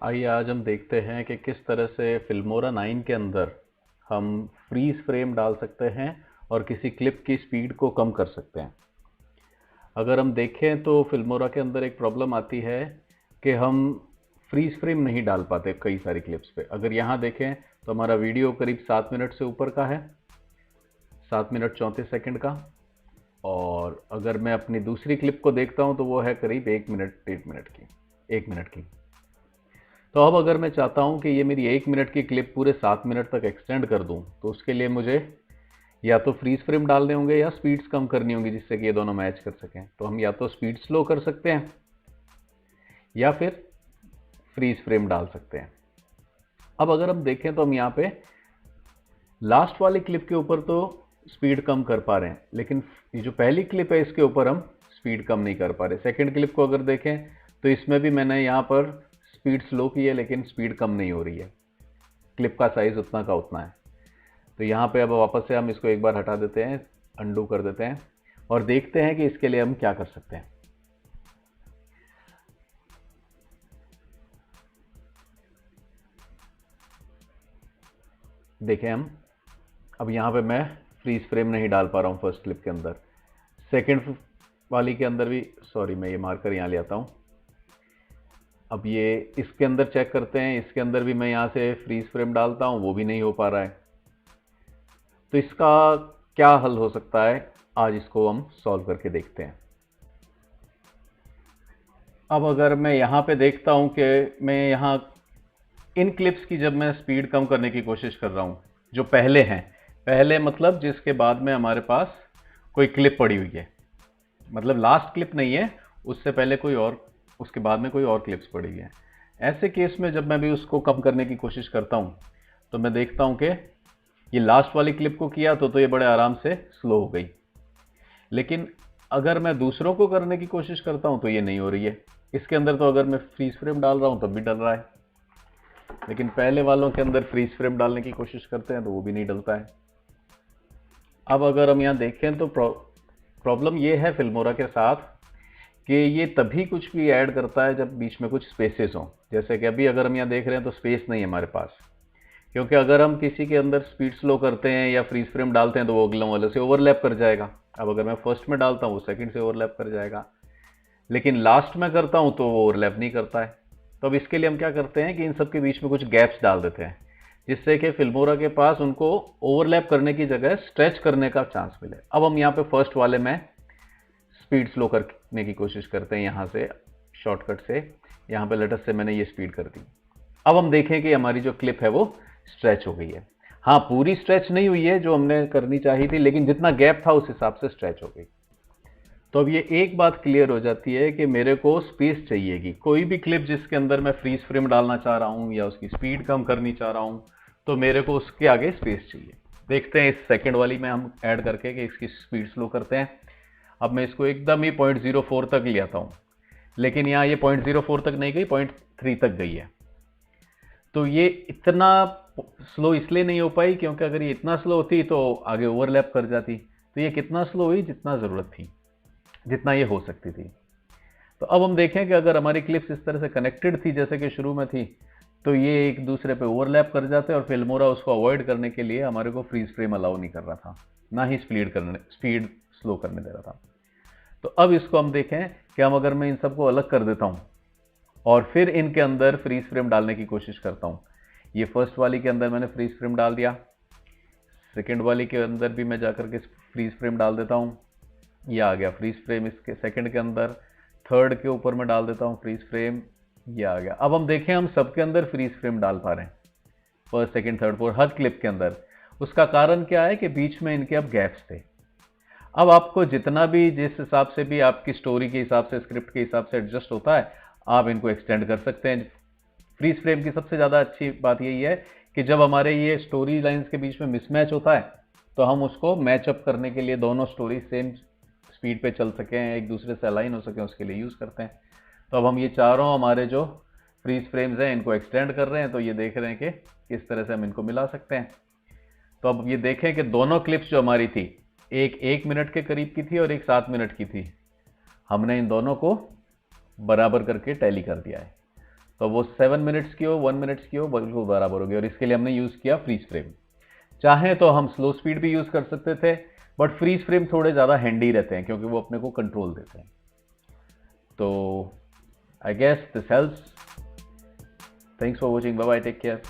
आइए आज हम देखते हैं कि किस तरह से फिल्मोरा 9 के अंदर हम फ्रीज फ्रेम डाल सकते हैं और किसी क्लिप की स्पीड को कम कर सकते हैं। अगर हम देखें तो फिल्मोरा के अंदर एक प्रॉब्लम आती है कि हम फ्रीज फ्रेम नहीं डाल पाते कई सारी क्लिप्स पे। अगर यहाँ देखें तो हमारा वीडियो करीब 7 मिनट से ऊपर का है, 7 मिनट 34 सेकंड का। और अगर मैं अपनी दूसरी क्लिप को देखता हूँ तो वो है करीब 1 मिनट 1 मिनट की। तो अब अगर मैं चाहता हूं कि ये मेरी 1 मिनट की क्लिप पूरे 7 मिनट तक एक्सटेंड कर दूं, तो उसके लिए मुझे या तो फ्रीज फ्रेम डालने होंगे या स्पीड्स कम करनी होंगी जिससे कि ये दोनों मैच कर सकें। तो हम या तो स्पीड स्लो कर सकते हैं या फिर फ्रीज फ्रेम डाल सकते हैं। अब अगर हम देखें तो हम यहाँ पे लास्ट वाली क्लिप के ऊपर तो स्पीड कम कर पा रहे हैं, लेकिन ये जो पहली क्लिप है इसके ऊपर हम स्पीड कम नहीं कर पा रहे। सेकेंड क्लिप को अगर देखें तो इसमें भी मैंने यहाँ पर स्पीड स्लो की है लेकिन स्पीड कम नहीं हो रही है, क्लिप का साइज उतना का उतना है। तो यहाँ पे अब वापस से हम इसको एक बार हटा देते हैं, अंडू कर देते हैं और देखते हैं कि इसके लिए हम क्या कर सकते हैं। देखें हम अब यहाँ पे मैं फ्रीज फ्रेम नहीं डाल पा रहा हूँ फर्स्ट क्लिप के अंदर। सेकेंड वाली के अंदर भी, सॉरी मैं ये मार्कर यहाँ ले आता हूँ। अब ये इसके अंदर चेक करते हैं, इसके अंदर भी मैं यहाँ से फ्रीज फ्रेम डालता हूँ, वो भी नहीं हो पा रहा है। तो इसका क्या हल हो सकता है, आज इसको हम सॉल्व करके देखते हैं। अब अगर मैं यहाँ पे देखता हूँ कि मैं यहाँ इन क्लिप्स की जब मैं स्पीड कम करने की कोशिश कर रहा हूँ, जो पहले हैं, पहले मतलब जिसके बाद में हमारे पास कोई क्लिप पड़ी हुई है, मतलब लास्ट क्लिप नहीं है, उससे पहले कोई और, उसके बाद में कोई और क्लिप्स पड़ी हुई हैं। ऐसे केस में जब मैं भी उसको कम करने की कोशिश करता हूँ तो मैं देखता हूँ कि ये लास्ट वाली क्लिप को किया तो ये बड़े आराम से स्लो हो गई, लेकिन अगर मैं दूसरों को करने की कोशिश करता हूँ तो ये नहीं हो रही है। इसके अंदर तो अगर मैं फ्रीज फ्रेम डाल रहा हूँ तब भी डल रहा है, लेकिन पहले वालों के अंदर फ्रीज फ्रेम डालने की कोशिश करते हैं तो वो भी नहीं डलता है। अब अगर हम यहाँ देखें तो प्रॉब्लम ये है फिल्मोरा के साथ कि ये तभी कुछ भी ऐड करता है जब बीच में कुछ स्पेसेस हों। जैसे कि अभी अगर हम यहाँ देख रहे हैं तो स्पेस नहीं है हमारे पास, क्योंकि अगर हम किसी के अंदर स्पीड स्लो करते हैं या फ्रीज फ्रेम डालते हैं तो वो अगले वाले से ओवरलैप कर जाएगा। अब अगर मैं फर्स्ट में डालता हूँ वो सेकंड से ओवरलैप कर जाएगा, लेकिन लास्ट में करता हूँ तो वो ओवरलैप नहीं करता है। तो अब इसके लिए हम क्या करते हैं कि इन सब के बीच में कुछ गैप्स डाल देते हैं, जिससे कि फिल्मोरा के पास उनको ओवरलैप करने की जगह स्ट्रेच करने का चांस मिले। अब हम यहाँ पे फर्स्ट वाले में स्पीड स्लो करने की कोशिश करते हैं, यहाँ से शॉर्टकट से, यहाँ पे लेटर से मैंने ये स्पीड कर दी। अब हम देखें कि हमारी जो क्लिप है वो स्ट्रेच हो गई है। हाँ, पूरी स्ट्रेच नहीं हुई है जो हमने करनी चाहिए थी, लेकिन जितना गैप था उस हिसाब से स्ट्रेच हो गई। तो अब ये एक बात क्लियर हो जाती है कि मेरे को स्पेस चाहिएगी। कोई भी क्लिप जिसके अंदर मैं फ्रीज फ्रेम डालना चाह रहा हूँ या उसकी स्पीड कम करनी चाह रहा हूँ तो मेरे को उसके आगे स्पेस चाहिए। देखते हैं इस सेकेंड वाली में हम ऐड करके कि इसकी स्पीड स्लो करते हैं। अब मैं इसको एकदम ही 0.04 तक ले आता हूँ, लेकिन यहाँ ये 0.04 तक नहीं गई, 0.3 तक गई है। तो ये इतना स्लो इसलिए नहीं हो पाई क्योंकि अगर ये इतना स्लो होती तो आगे ओवरलैप कर जाती। तो ये कितना स्लो हुई, जितना ज़रूरत थी, जितना ये हो सकती थी। तो अब हम देखें कि अगर हमारी क्लिप्स इस तरह से कनेक्टेड थी जैसे कि शुरू में थी, तो ये एक दूसरे पे ओवरलैप कर जाते और फिल्मोरा उसको अवॉइड करने के लिए हमारे को फ्रीज फ्रेम अलाउ नहीं कर रहा था, ना ही स्पीड स्लो करने दे रहा था। तो अब इसको हम देखें कि हम अगर मैं इन सबको अलग कर देता हूं और फिर इनके अंदर फ्रीज फ्रेम डालने की कोशिश करता हूं। ये फर्स्ट वाली के अंदर मैंने फ्रीज फ्रेम डाल दिया, सेकेंड वाली के अंदर भी मैं जाकर के फ्रीज फ्रेम डाल देता हूं, ये आ गया फ्रीज फ्रेम इसके सेकेंड के अंदर। थर्ड के ऊपर मैं डाल देता हूं फ्रीज फ्रेम, ये आ गया। अब हम देखें हम सबके अंदर फ्रीज फ्रेम डाल पा रहे हैं, फर्स्ट सेकेंड थर्ड फोर्थ, हर क्लिप के अंदर। उसका कारण क्या है कि बीच में इनके अब गैप्स थे। अब आपको जितना भी, जिस हिसाब से भी आपकी स्टोरी के हिसाब से, स्क्रिप्ट के हिसाब से एडजस्ट होता है, आप इनको एक्सटेंड कर सकते हैं। फ्रीज फ्रेम की सबसे ज़्यादा अच्छी बात यही है कि जब हमारे ये स्टोरी लाइंस के बीच में मिसमैच होता है तो हम उसको मैचअप करने के लिए दोनों स्टोरी सेम स्पीड पे चल सकें, एक दूसरे से अलाइन हो सकें, उसके लिए यूज़ करते हैं। तो अब हम ये चारों हमारे जो फ्रीज फ्रेम्स हैं इनको एक्सटेंड कर रहे हैं, तो ये देख रहे हैं कि किस तरह से हम इनको मिला सकते हैं। तो अब ये देखें कि दोनों क्लिप्स जो हमारी थी, एक 1 मिनट के करीब की थी और एक 7 मिनट की थी, हमने इन दोनों को बराबर करके टैली कर दिया है। तो वो 7 मिनट्स की हो 1 मिनट्स की हो बिल्कुल बराबर होगी। और इसके लिए हमने यूज़ किया फ्रीज फ्रेम। चाहें तो हम स्लो स्पीड भी यूज़ कर सकते थे, बट फ्रीज फ्रेम थोड़े ज़्यादा हैंडी रहते हैं क्योंकि वो अपने को कंट्रोल देते हैं। तो I guess this helps. Thanks for watching, bye bye, take care.